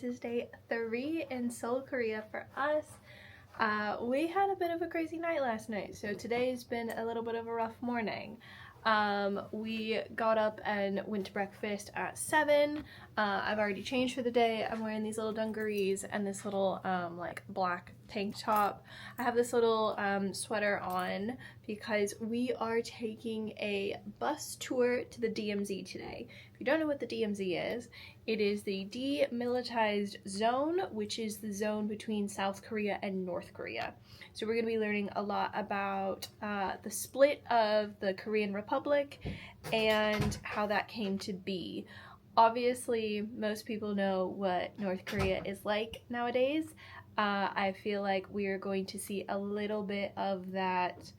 is day 3 in Seoul, Korea for us. We had a bit of a crazy night last night, so today's been a little bit of a rough morning. We got up and went to breakfast at 7. I've already changed for the day. I'm wearing these little dungarees and this little like black tank top. I have this little sweater on because we are taking a bus tour to the DMZ today. If you don't know what the DMZ is, it is the demilitarized zone, which is the zone between South Korea and North Korea. So we're going to be learning a lot about the split of the Korean Republic and how that came to be. Obviously, most people know what North Korea is like nowadays. I feel like we are going to see a little bit of that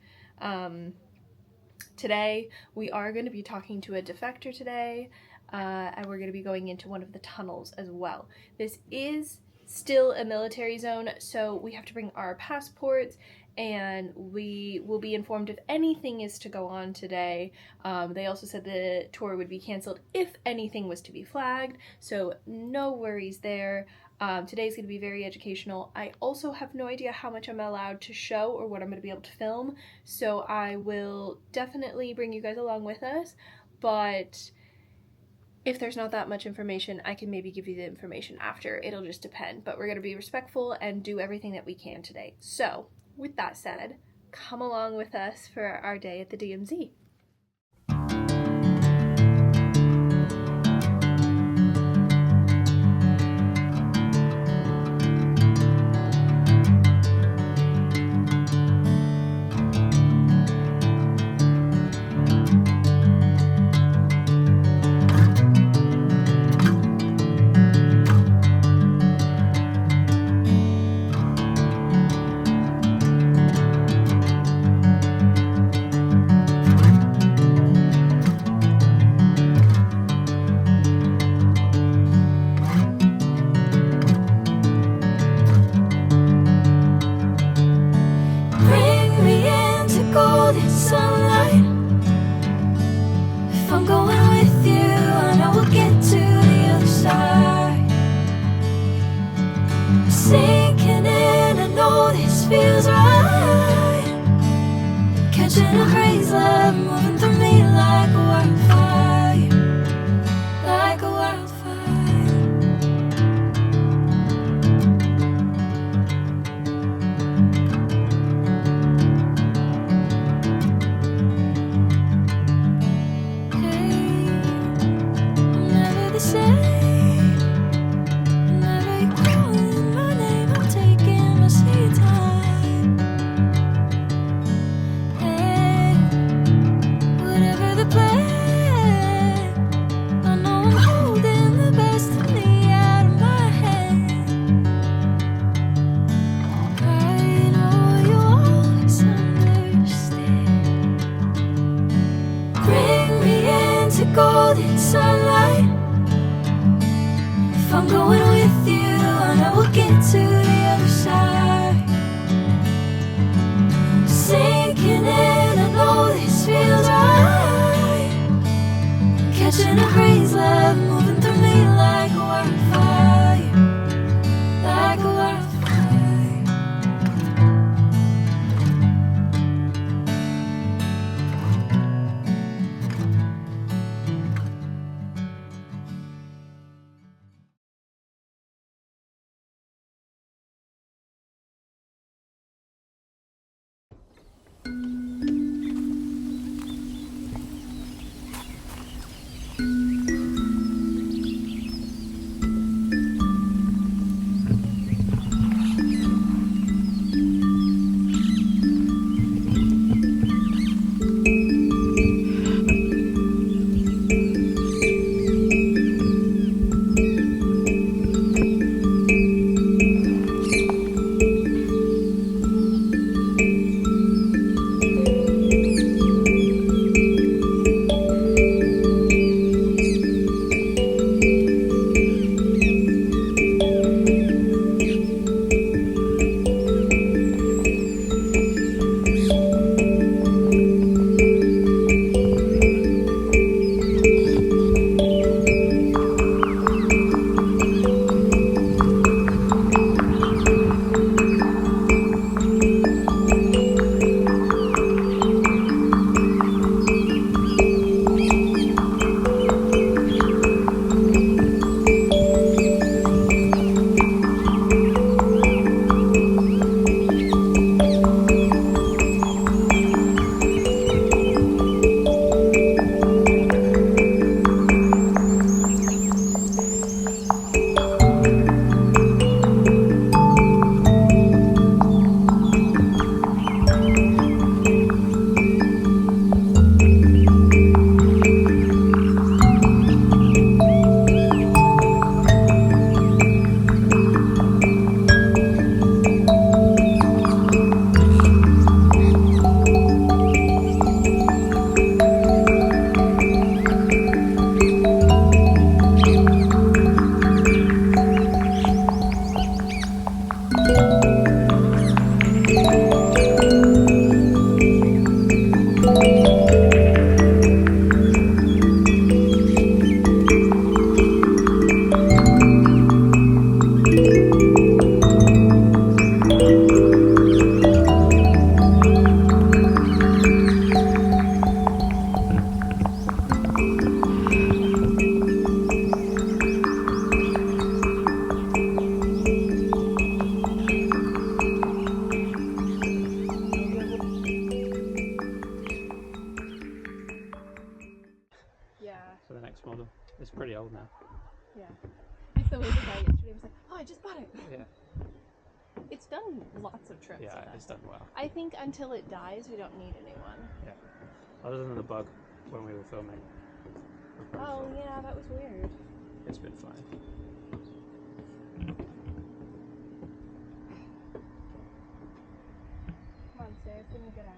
today. We are going to be talking to a defector today, and we're going to be going into one of the tunnels as well. This is still a military zone, so we have to bring our passports, and we will be informed if anything is to go on today. They also said the tour would be canceled if anything was to be flagged, so no worries there. Today's going to be very educational. I also have no idea how much I'm allowed to show or what I'm going to be able to film, so I will definitely bring you guys along with us, but if there's not that much information, I can maybe give you the information after. It'll just depend, but we're going to be respectful and do everything that we can today. So, with that said, come along with us for our day at the DMZ. Sinking in, I know this feels right. Catching a crazy love moving through me like a wildfire, like a wildfire. Hey, I'm never the same. Golden sunlight. If I'm going with you, I know we'll get to the other side. Sinking in, I know this feels right. Catching a crazy love moving through me like a wildfire, like a wildfire. For the next model. It's pretty old now. Yeah. It's the way the guy yesterday was like, oh, I just bought it. Yeah. It's done lots of trips. Yeah, it's done well. I think until it dies, we don't need a new one. Yeah. Other than the bug when we were filming. Oh, yeah, that was weird. It's been fine. Come on, Sarah, give me a good ass.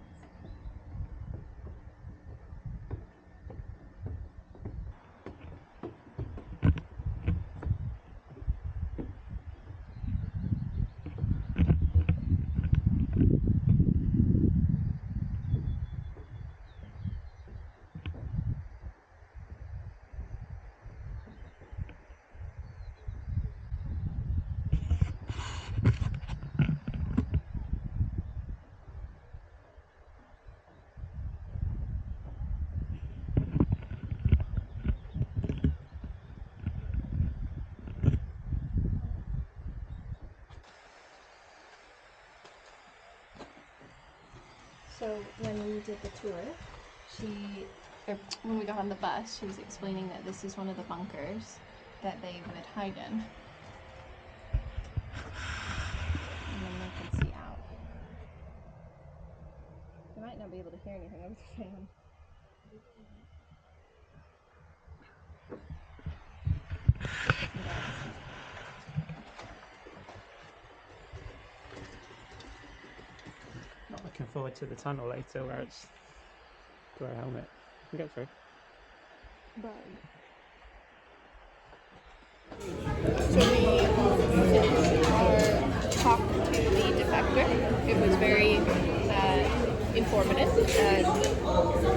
So when we did the tour, when we got on the bus, she was explaining that this is one of the bunkers that they would hide in. And then they can see out. They might not be able to hear anything over the fan. Not looking forward to the tunnel later where it's to wear a helmet. We can get through. Bug. So we finished our talk to the defector. It was very informative and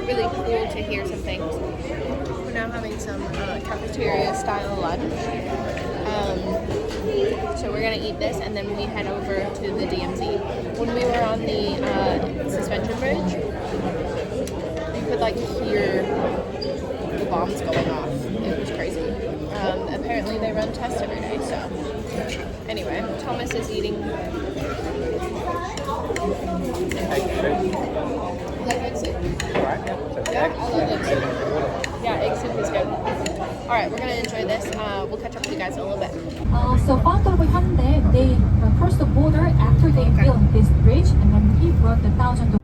really cool to hear some things. We're now having some cafeteria style lunch. So we're gonna eat this and then we head over to the DMZ. When we were on the suspension bridge, you could like hear the bombs going off. It was crazy. Apparently they run tests every day, so. Anyway, Thomas is eating. Like egg soup? Yeah, I love egg soup. Yeah, egg soup is good. Alright, we're gonna enjoy this. We'll catch up with you guys in a little bit. So Founderable Hyundai, they crossed the border after they built this bridge, and then he brought the thousands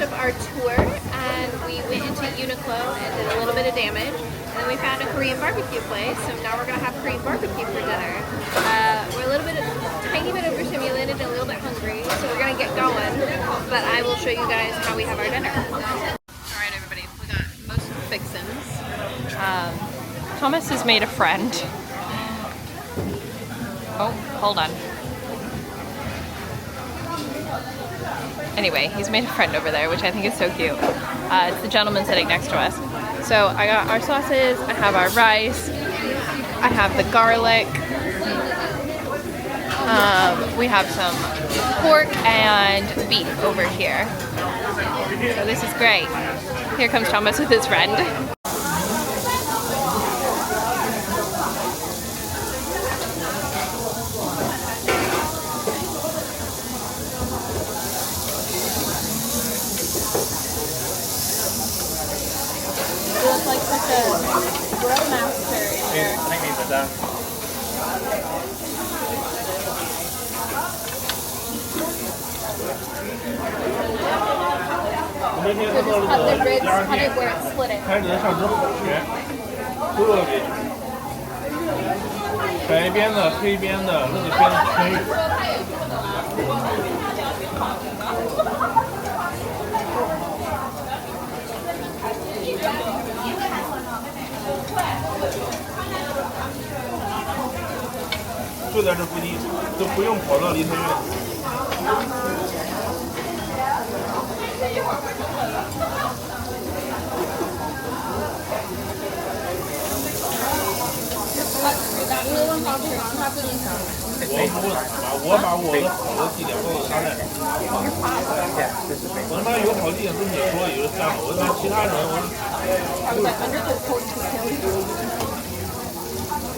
of our tour and we went into Uniqlo and did a little bit of damage, and then we found a Korean barbecue place, so now we're gonna have Korean barbecue for dinner. We're a little bit, tiny bit overstimulated and a little bit hungry, so we're gonna get going, but I will show you guys how we have our dinner. Alright everybody, we got most fixins. Thomas has made a friend. Oh, hold on. Anyway, he's made a friend over there, which I think is so cute. It's the gentleman sitting next to us. So I got our sauces, I have our rice, I have the garlic, we have some pork and beef over here. So this is great. Here comes Thomas with his friend. Grill master in here. 那个子的。So just cut the ribs, cut it where it's splitting. 开始上只火旋，特别白边的、黑边的、那个边的全有。就在这附近，都不用跑到离太远。我把我的好的地点放到他那里。我他妈有好地点跟你说也就算了，我他妈其他人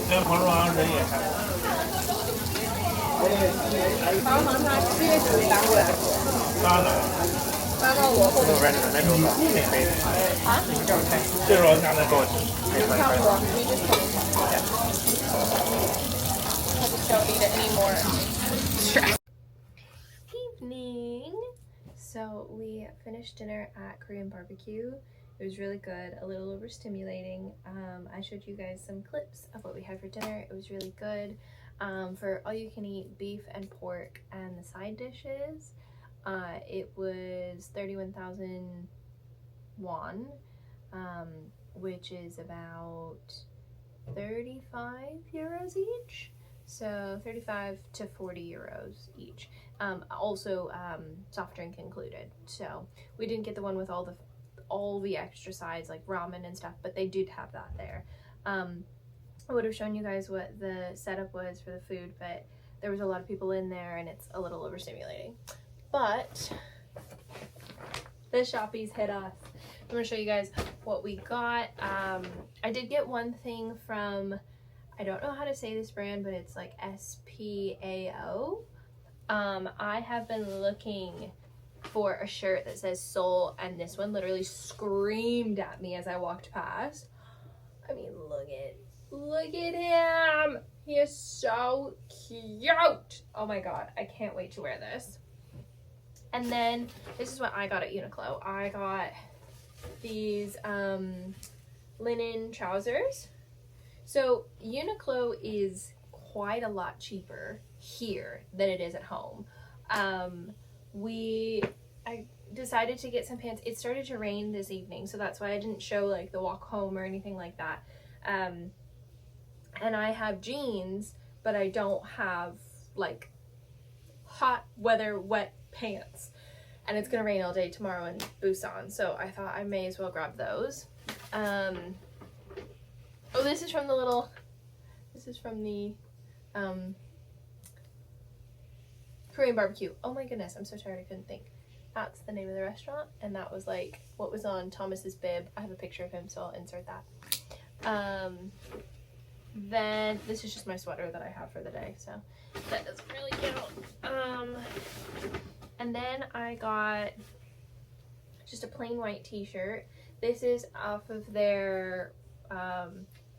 连黄鼠狼人也还。黄鼠狼它确实搬过来过。搬了。搬到我后面。那种啊？这时候下来多少钱？差不多。We just put it. I just don't need it anymore. Evening. So we finished dinner at Korean barbecue. It was really good, a little overstimulating. I showed you guys some clips of what we had for dinner. It was really good. For all you can eat beef and pork and the side dishes, it was 31,000 won, which is about 35 euros each. So 35 to 40 euros each. Also soft drink included. So we didn't get the one with all the extra sides like ramen and stuff, but they did have that there. I would have shown you guys what the setup was for the food, but there was a lot of people in there and it's a little overstimulating. But the shoppies hit us. I'm gonna show you guys what we got. I did get one thing from, I don't know how to say this brand, but it's like SPAO. I have been looking for a shirt that says Seoul, and this one literally screamed at me as I walked past. I mean, look at him. He is so cute. Oh my god, I can't wait to wear this. And then this is what I got at Uniqlo. I got these linen trousers. So Uniqlo is quite a lot cheaper here than it is at home. I decided to get some pants. It started to rain this evening, so that's why I didn't show like the walk home or anything like that. And I have jeans, but I don't have like hot weather wet pants. And it's gonna rain all day tomorrow in Busan, so I thought I may as well grab those. Oh, this is from the Korean barbecue. Oh my goodness, I'm so tired I couldn't think. That's the name of the restaurant, and that was like what was on Thomas's bib. I have a picture of him, so I'll insert that. Then this is just my sweater that I have for the day, so that doesn't really count. And then I got just a plain white t-shirt. This is off of their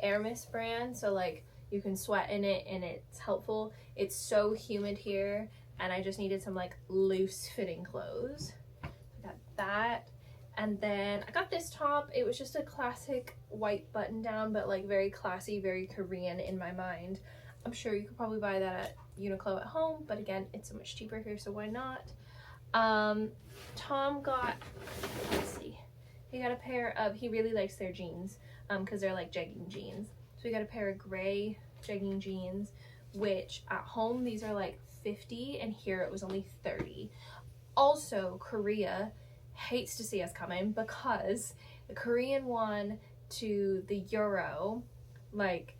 Hermes brand, so like you can sweat in it and it's helpful. It's so humid here, and I just needed some like loose fitting clothes. I got that. And then I got this top. It was just a classic white button down, but like very classy, very Korean in my mind. I'm sure you could probably buy that at Uniqlo at home, but again, it's so much cheaper here, so why not? Tom got, let's see, he got a pair of, he really likes their jeans, because they're like jegging jeans. So he got a pair of gray jegging jeans, which at home these are like 50, and here it was only 30. Also, Korea hates to see us coming because the Korean won to the euro, like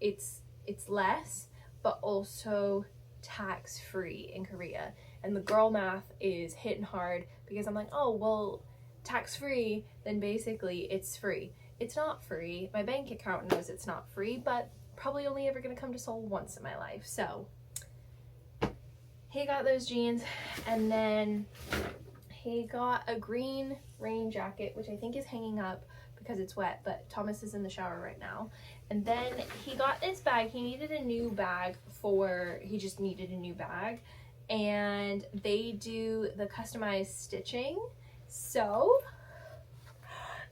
it's less, but also tax free in Korea. And the girl math is hitting hard because I'm like, oh well, tax free, then basically it's free. It's not free. My bank account knows it's not free, but probably only ever gonna come to Seoul once in my life. So he got those jeans, and then he got a green rain jacket, which I think is hanging up because it's wet, but Thomas is in the shower right now. And then he got this bag. He needed a new bag he just needed a new bag. And they do the customized stitching. So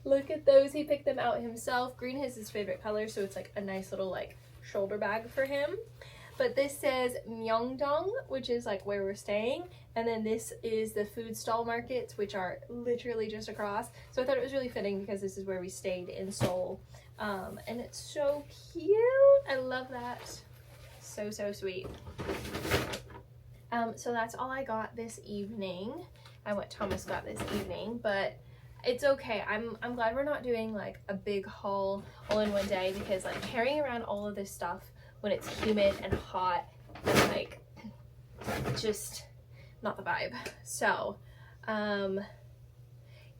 look at those. He picked them out himself. Green is his favorite color, so it's like a nice little like shoulder bag for him. But this says Myeongdong, which is like where we're staying. And then this is the food stall markets, which are literally just across. So I thought it was really fitting because this is where we stayed in Seoul. And it's so cute. I love that. So, so sweet. So that's all I got this evening. And what Thomas got this evening, but it's okay. I'm glad we're not doing like a big haul all in one day, because like carrying around all of this stuff when it's humid and hot and like just not the vibe. So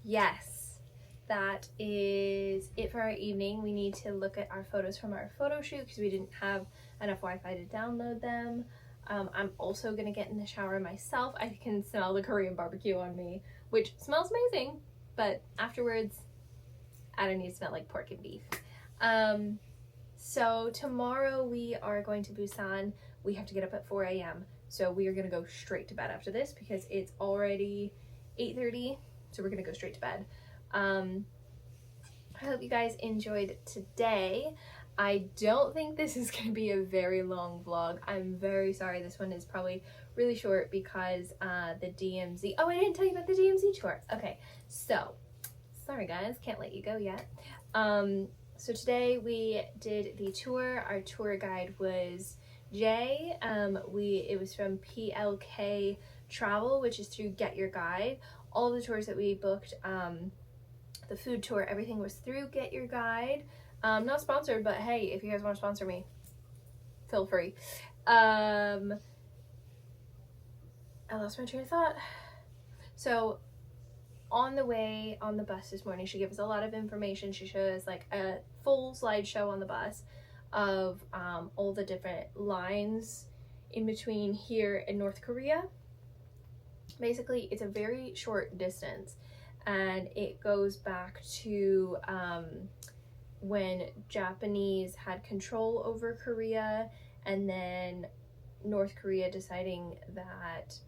yes, that is it for our evening. We need to look at our photos from our photo shoot because we didn't have enough Wi-Fi to download them. I'm also gonna get in the shower myself. I can smell the Korean barbecue on me, which smells amazing, but afterwards I don't need to smell like pork and beef. So tomorrow we are going to Busan. We have to get up at 4 a.m. So we are gonna go straight to bed after this because it's already 8:30. So we're gonna go straight to bed. I hope you guys enjoyed today. I don't think this is going to be a very long vlog. I'm very sorry. This one is probably really short because the DMZ... Oh, I didn't tell you about the DMZ tour. Okay, so sorry guys, can't let you go yet. So today we did the tour. Our tour guide was Jay. It was from PLK Travel, which is through Get Your Guide. All the tours that we booked, the food tour, everything was through Get Your Guide. Not sponsored, but hey, if you guys want to sponsor me, feel free. I lost my train of thought. So on the way on the bus this morning, she gave us a lot of information. She showed us like a full slideshow on the bus of all the different lines in between here and North Korea. Basically, it's a very short distance, and it goes back to when Japanese had control over Korea, and then North Korea deciding that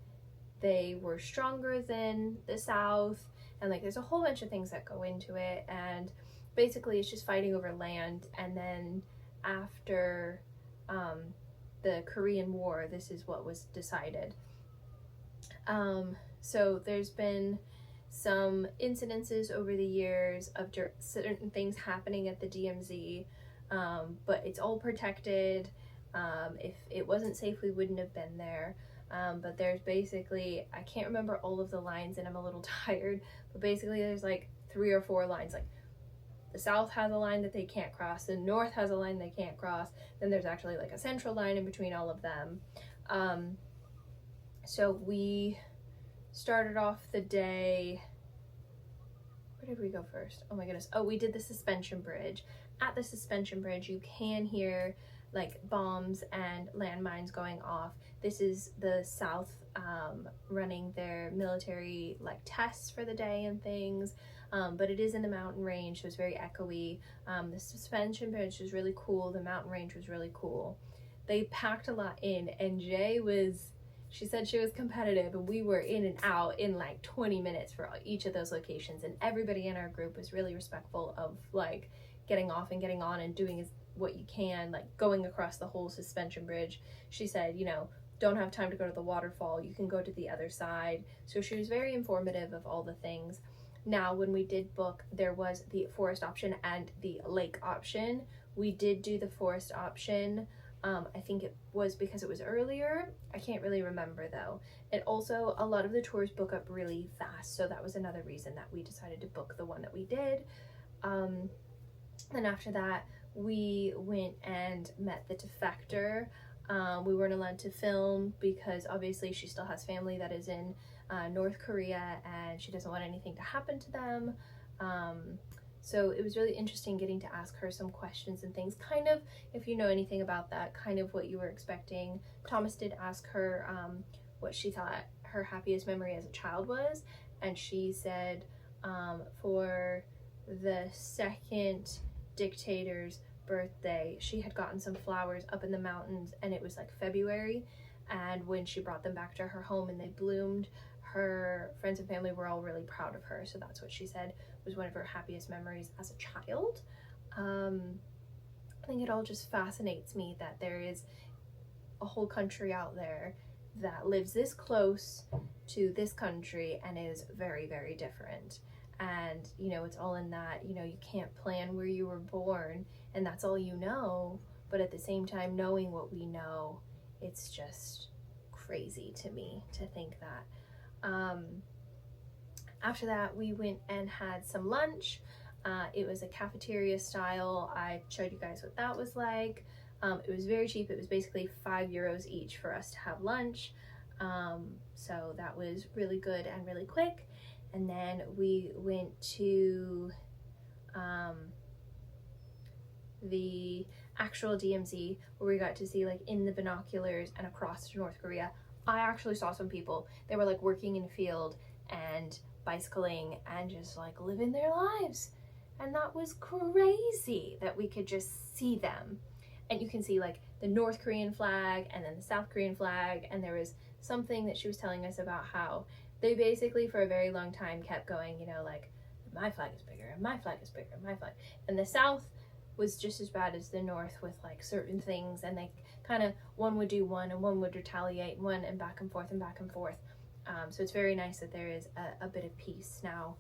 they were stronger than the South, and like there's a whole bunch of things that go into it, and basically it's just fighting over land. And then after the Korean War, this is what was decided. So there's been some incidences over the years of certain things happening at the DMZ, but it's all protected. If it wasn't safe, we wouldn't have been there. But there's basically, I can't remember all of the lines and I'm a little tired, but basically there's like 3 or 4 lines. Like the South has a line that they can't cross, the North has a line they can't cross, then there's actually like a central line in between all of them. So we started off the day, where did we go first? Oh my goodness. Oh, we did the suspension bridge. At the suspension bridge, you can hear like bombs and landmines going off. This is the South running their military like tests for the day and things, but it is in the mountain range, so it's very echoey. The suspension bridge was really cool. The mountain range was really cool. They packed a lot in, and she said she was competitive, and we were in and out in like 20 minutes for each of those locations, and everybody in our group was really respectful of like getting off and getting on and doing what you can, like going across the whole suspension bridge. She said, you know, don't have time to go to the waterfall, you can go to the other side. So she was very informative of all the things. Now, when we did book, there was the forest option and the lake option. We did do the forest option. I think it was because it was earlier. I can't really remember though. And also a lot of the tours book up really fast, so that was another reason that we decided to book the one that we did. Then after that, we went and met the defector. We weren't allowed to film because obviously she still has family that is in North Korea, and she doesn't want anything to happen to them. So it was really interesting getting to ask her some questions and things, kind of, if you know anything about that, kind of what you were expecting. Thomas did ask her what she thought her happiest memory as a child was, and she said for the second dictator's birthday, she had gotten some flowers up in the mountains, and it was like February, and when she brought them back to her home and they bloomed, her friends and family were all really proud of her. So that's what she said was one of her happiest memories as a child. I think it all just fascinates me that there is a whole country out there that lives this close to this country and is very, very different. And, you know, it's all in that, you know, you can't plan where you were born and that's all you know. But at the same time, knowing what we know, it's just crazy to me to think that. After that, we went and had some lunch. It was a cafeteria style. I showed you guys what that was like. It was very cheap. It was basically €5 each for us to have lunch. So that was really good and really quick. And then we went to the actual DMZ, where we got to see like in the binoculars and across to North Korea. I actually saw some people. They were like working in a field and bicycling and just like living their lives. And that was crazy that we could just see them. And you can see like the North Korean flag and then the South Korean flag. And there was something that she was telling us about how they basically for a very long time kept going, you know, like my flag is bigger and my flag is bigger and my flag. And the South was just as bad as the North with like certain things, and they kind of, one would do one and one would retaliate one, and back and forth and back and forth. So it's very nice that there is a bit of peace now,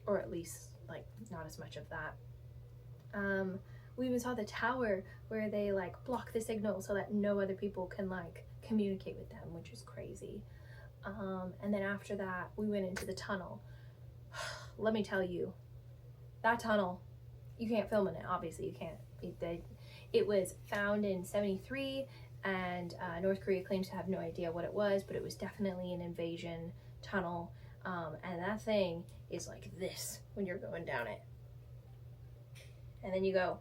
or at least like not as much of that. We even saw the tower where they like block the signal so that no other people can like communicate with them, which is crazy. And then after that, we went into the tunnel. Let me tell you, that tunnel, you can't film in it, obviously you can't. It was found in 73, and North Korea claims to have no idea what it was, but it was definitely an invasion tunnel. And that thing is like this when you're going down it. And then you go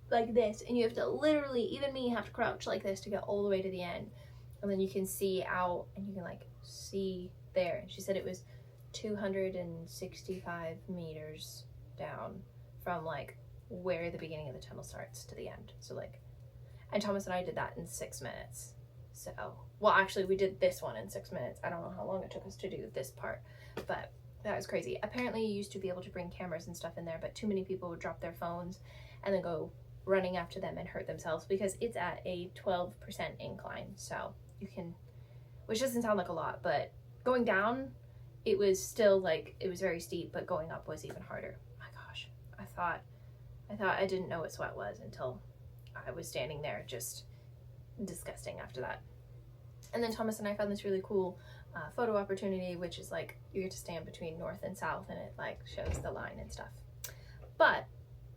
like this, and you have to literally, even me, have to crouch like this to get all the way to the end. And then you can see out, and you can like see there. And she said it was 265 meters down from like where the beginning of the tunnel starts to the end. So like, and Thomas and I did that in 6 minutes. So, well, actually we did this one in 6 minutes. I don't know how long it took us to do this part, but that was crazy. Apparently you used to be able to bring cameras and stuff in there, but too many people would drop their phones and then go running after them and hurt themselves, because it's at a 12% incline. So you can, which doesn't sound like a lot, but going down, it was still like, it was very steep, but going up was even harder. My gosh, I thought I didn't know what sweat was until I was standing there. Just disgusting after that. And then Thomas and I found this really cool photo opportunity, which is like you get to stand between north and south, and it like shows the line and stuff. But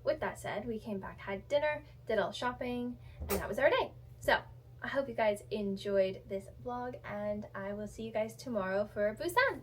with that said, we came back, had dinner, did all shopping, and that was our day. So I hope you guys enjoyed this vlog, and I will see you guys tomorrow for Busan.